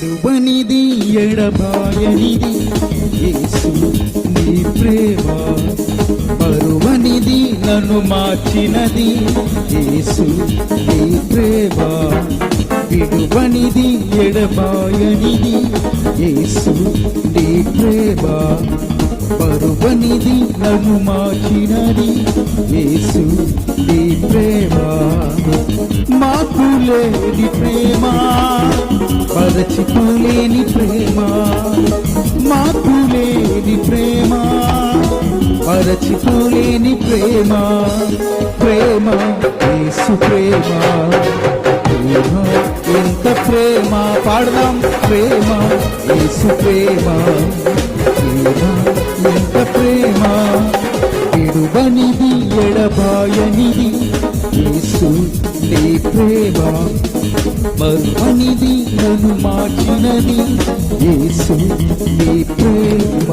విడువనిది ఎడబాయనిది యేసు నీ ప్రేమ, మరువనిది నన్ను మార్చినది యేసు నీ ప్రేమ. విడువనిది ఎడబాయనిది యేసు నీ ప్రేమ, మరువనిది నన్ను మార్చినది యేసు నీ ప్రేమ. మాకులేని ప్రేమ, పరచిపోలేని ప్రేమ, మాకులేని ప్రేమ, పరచిపోలేని ప్రేమ. ప్రేమ యేసు ప్రేమ, ప్రేమ ఎంత ప్రేమ. పాడదాం ప్రేమ యేసు ప్రేమ, ప్రేమ ఎంత ప్రేమ. విడువనిది ఎడబాయనిది యేసు నీ ప్రేమ, మరువనిది నన్ను మార్చినది యేసు నీ ప్రేమ.